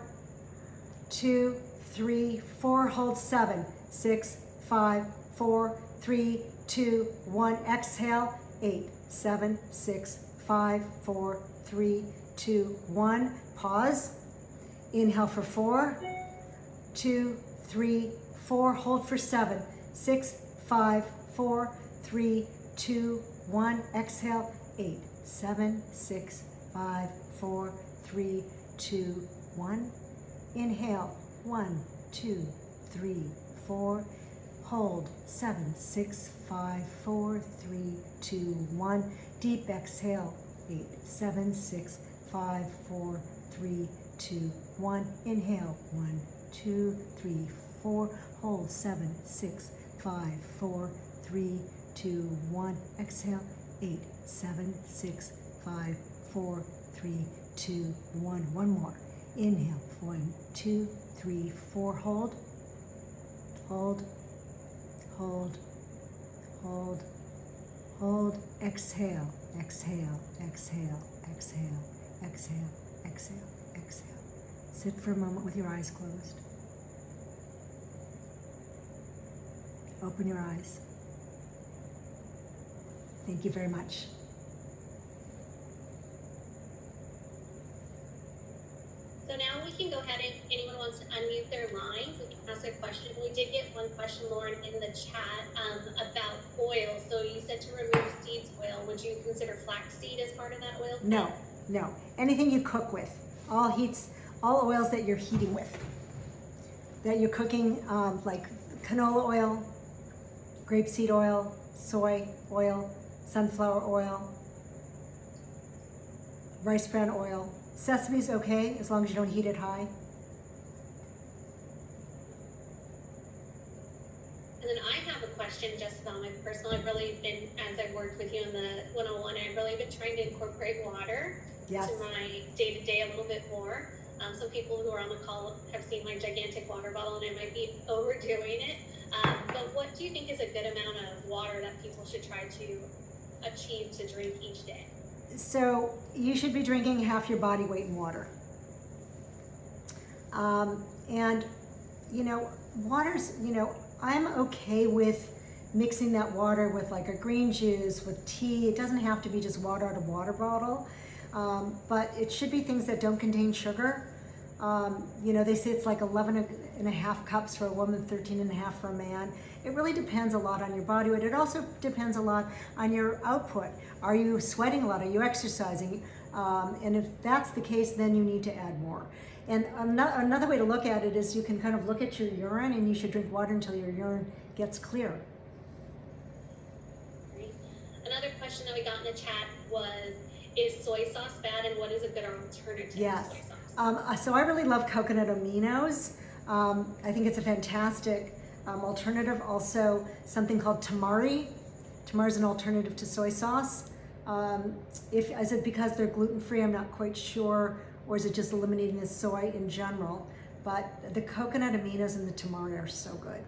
2, 3, 4, hold 7, 6, 5, 4, 3, 2, 1, exhale, 8, 7, 6, 5, 4, 3, 2, 1, pause, inhale for 4, 2, 3, 4, hold for 7, 6, 5, 4, 3, 2, 1, exhale, 8, 7, 6, 5, 4, 3, 2, 1. Inhale, 1, 2, 3, 4. Hold, 7, 6, 5, 4, 3, 2, 1. Deep exhale, 8, 7, 6, 5, 4, 3, 2, 1. Inhale, 1, 2, 3, 4. Hold, 7, 6, 5, 4, 3, 2, 1. Exhale, 8, 7, 6, 5, 4, 3, 2, 1. One more. Inhale, 1, 2, 3, 4. Hold, hold, hold, hold, hold. Exhale, exhale, exhale, exhale, exhale, exhale, exhale. Sit for a moment with your eyes closed. Open your eyes. Thank you very much. So now we can go ahead and if anyone wants to unmute their lines, we can ask a question. We did get one question, Lauren, in the chat about oil. So you said to remove seeds oil. Would you consider flaxseed as part of that oil? No, no. Anything you cook with, all oils that you're heating with, that you're cooking, like canola oil, grapeseed oil, soy oil, sunflower oil, rice bran oil. Sesame's okay as long as you don't heat it high. And then I have a question just on my personal. I've really been, as I've worked with you in the 101, I've really been trying to incorporate water Yes. to my day-to-day a little bit more. Some people who are on the call have seen my gigantic water bottle and I might be overdoing it. But what do you think is a good amount of water that people should try to achieve to drink each day? So you should be drinking half your body weight in water. And, water's, I'm okay with mixing that water with like a green juice, with tea. It doesn't have to be just water out of water bottle. But it should be things that don't contain sugar. They say it's like 11.5 cups for a woman, 13.5 for a man. It really depends a lot on your body weight. It also depends a lot on your output. Are you sweating a lot? Are you exercising? And if that's the case, then you need to add more. And another way to look at it is you can kind of look at your urine, and you should drink water until your urine gets clear. Great. Another question that we got in the chat was, is soy sauce bad, and what is a good alternative Yes. to soy sauce? So I really love coconut aminos. I think it's a fantastic alternative. Also, something called tamari. Tamari is an alternative to soy sauce. Is it because they're gluten-free? I'm not quite sure. Or is it just eliminating the soy in general? But the coconut aminos and the tamari are so good.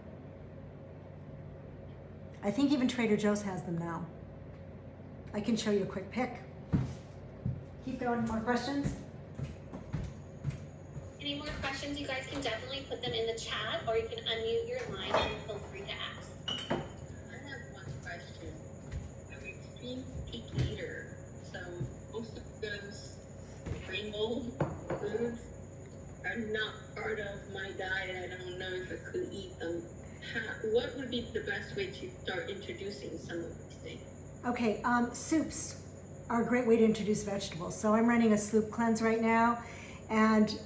I think even Trader Joe's has them now. I can show you a quick pic. Keep going, more questions? Any more questions, you guys can definitely put them in the chat, or you can unmute your line and feel free to ask. I have one question. I'm an extreme picky eater, so most of those rainbow foods are not part of my diet. I don't know if I could eat them. What would be the best way to start introducing some of these things? Okay, soups are a great way to introduce vegetables. So I'm running a soup cleanse right now, and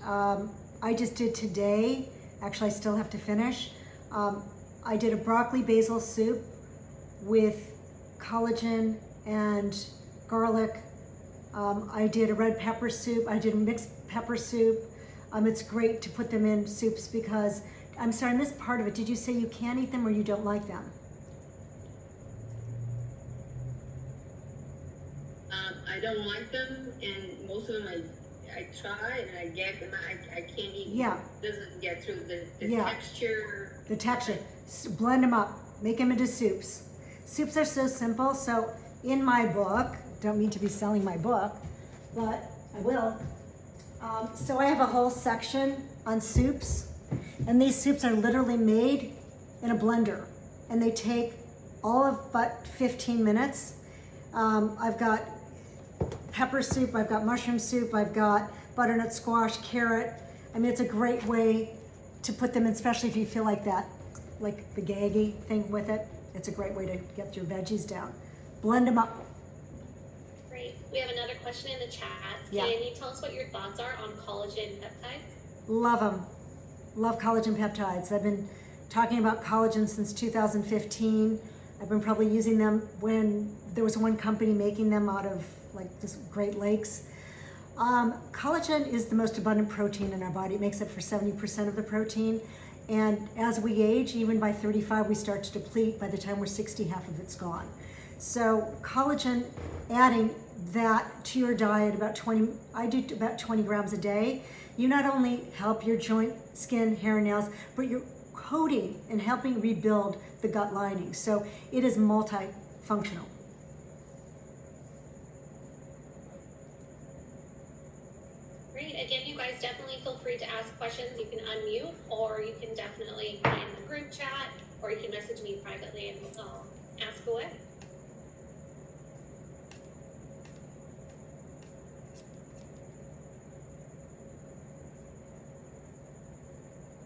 I just did today, actually I still have to finish, I did a broccoli basil soup with collagen and garlic. I did a red pepper soup. I did a mixed pepper soup. It's great to put them in soups because, I'm sorry, I missed part of it. Did you say you can't eat them or you don't like them? I don't like them, and most of them I try and I get them. I can't eat. Yeah. It doesn't get through the Yeah. texture. The texture. Blend them up. Make them into soups. Soups are so simple. So in my book, don't mean to be selling my book, but I will. So I have a whole section on soups, and these soups are literally made in a blender, and they take all of but 15 minutes. I've got pepper soup, I've got mushroom soup, I've got butternut squash, carrot. I mean, it's a great way to put them in, especially if you feel like that, like the gaggy thing with it. It's a great way to get your veggies down. Blend them up. Great. We have another question in the chat. Yeah. Can you tell us what your thoughts are on collagen peptides? Love them. Love collagen peptides. I've been talking about collagen since 2015. I've been probably using them when there was one company making them out of like this Great Lakes. Collagen is the most abundant protein in our body. It makes up for 70% of the protein. And as we age, even by 35, we start to deplete. By the time we're 60, half of it's gone. So collagen, adding that to your diet, I do about 20 grams a day. You not only help your joint, skin, hair, and nails, but you're coating and helping rebuild the gut lining. So it is multifunctional. Great. Again, you guys definitely feel free to ask questions. You can unmute, or you can definitely put in the group chat, or you can message me privately and I'll ask away.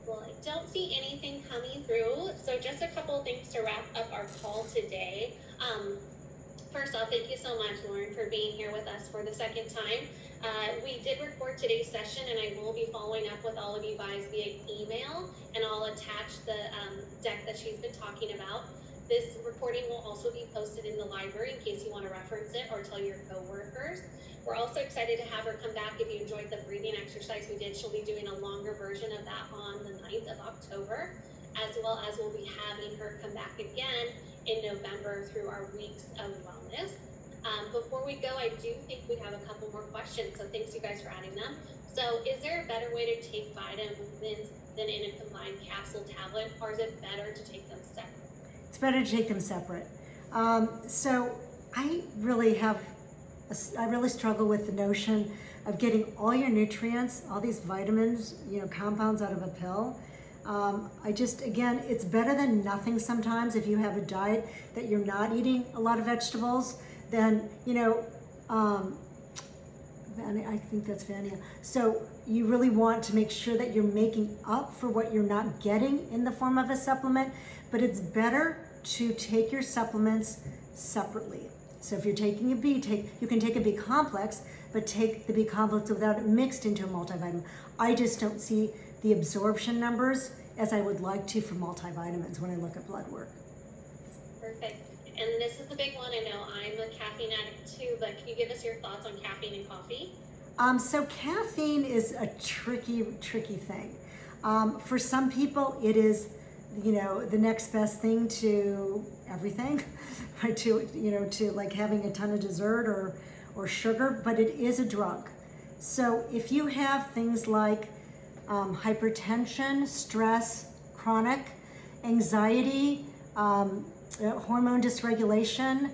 Well, I don't see anything coming through. So just a couple of things to wrap up our call today. First off, thank you so much, Lauren, for being here with us for the second time. We did record today's session, and I will be following up with all of you guys via email, and I'll attach the deck that she's been talking about. This recording will also be posted in the library in case you want to reference it or tell your coworkers. We're also excited to have her come back. If you enjoyed the breathing exercise we did, she'll be doing a longer version of that on the 9th of October, as well as we'll be having her come back again in November through our weeks of wellness. Before we go, I do think we have a couple more questions, so thanks you guys for adding them. So is there a better way to take vitamins than in a combined capsule tablet, or is it better to take them separate? It's better to take them separate. So I really struggle with the notion of getting all your nutrients, all these vitamins, compounds out of a pill. Again, it's better than nothing sometimes. If you have a diet that you're not eating a lot of vegetables, then, I think that's Vania. So you really want to make sure that you're making up for what you're not getting in the form of a supplement, but it's better to take your supplements separately. So if you're taking a B, you can take a B complex, but take the B complex without it mixed into a multivitamin. I just don't see the absorption numbers as I would like to for multivitamins when I look at blood work. Perfect. And this is the big one. I know I'm a caffeine addict too, but can you give us your thoughts on caffeine and coffee? So caffeine is a tricky thing. For some people, it is, the next best thing to everything, right? To like having a ton of dessert or sugar, but it is a drug. So if you have things like hypertension, stress, chronic anxiety, hormone dysregulation,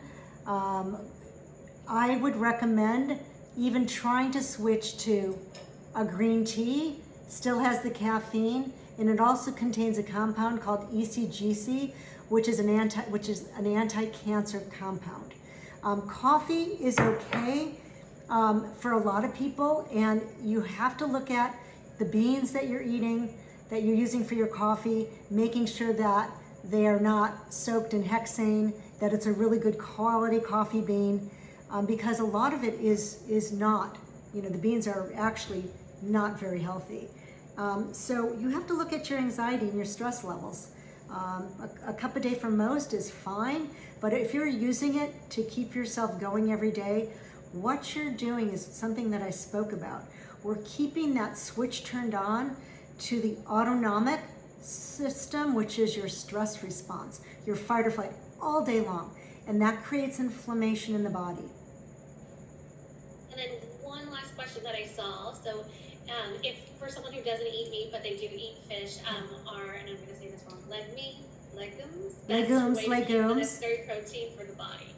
I would recommend even trying to switch to a green tea. Still has the caffeine, and it also contains a compound called ECGC, which is an anti-cancer compound. Coffee is okay for a lot of people, and you have to look at the beans that you're eating, that you're using for your coffee, making sure that they are not soaked in hexane, that it's a really good quality coffee bean, because a lot of it is not, the beans are actually not very healthy. So you have to look at your anxiety and your stress levels. A cup a day for most is fine, but if you're using it to keep yourself going every day, what you're doing is something that I spoke about. We're keeping that switch turned on to the autonomic system, which is your stress response, your fight or flight, all day long. And that creates inflammation in the body. And then one last question that I saw. So if for someone who doesn't eat meat, but they do eat fish, and I'm going to say this wrong, legumes? Legumes. Necessary protein for the body.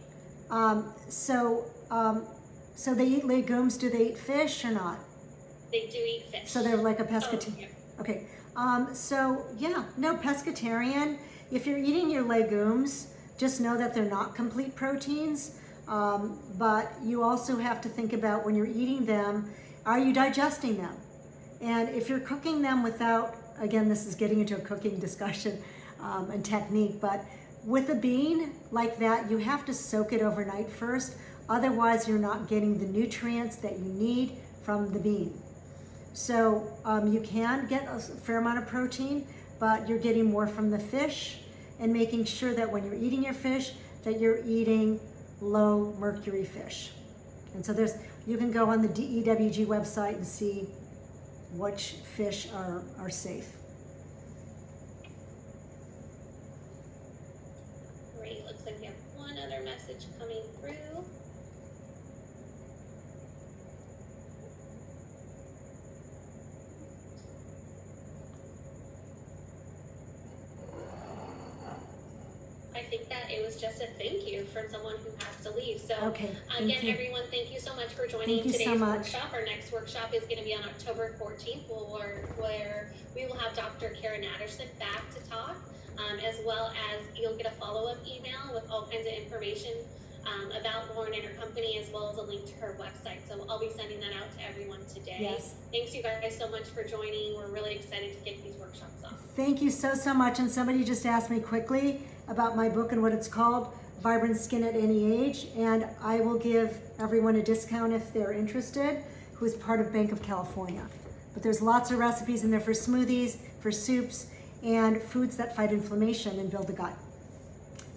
So they eat legumes. Do they eat fish or not? They do eat fish. So they're like a pescatarian. Oh, yeah. Okay. Pescatarian. If you're eating your legumes, just know that they're not complete proteins. But you also have to think about when you're eating them, are you digesting them? And if you're cooking them without, again, this is getting into a cooking discussion and technique, but with a bean like that, you have to soak it overnight first. Otherwise, you're not getting the nutrients that you need from the bean. So you can get a fair amount of protein, but you're getting more from the fish, and making sure that when you're eating your fish, that you're eating low mercury fish. And so you can go on the DEWG website and see which fish are safe. Great. Looks like we have one other message coming through. I think that it was just a thank you from someone who has to leave. So Okay, again, everyone, thank you so much for joining today's workshop. Our next workshop is going to be on October 14th, where we will have Dr. Karen Natterson back to talk, as well as you'll get a follow-up email with all kinds of information about Lauren and her company, as well as a link to her website. So I'll be sending that out to everyone today. Yes. Thanks you guys so much for joining. We're really excited to get these workshops on. Thank you so much. And somebody just asked me quickly about my book and what it's called, Vibrant Skin at Any Age. And I will give everyone a discount if they're interested, who is part of Banc of California. But there's lots of recipes in there for smoothies, for soups, and foods that fight inflammation and build the gut.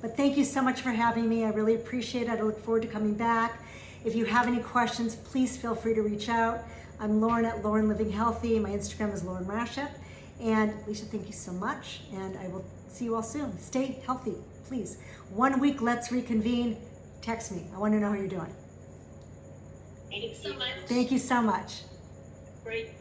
But thank you so much for having me. I really appreciate it. I look forward to coming back. If you have any questions, please feel free to reach out. I'm Lauren at Lauren Living Healthy. My Instagram is Lauren Rashep. And Alicia, thank you so much. And I will see you all soon. Stay healthy, please. 1 week, let's reconvene. Text me. I want to know how you're doing. Thanks so much. Thank you so much. Great.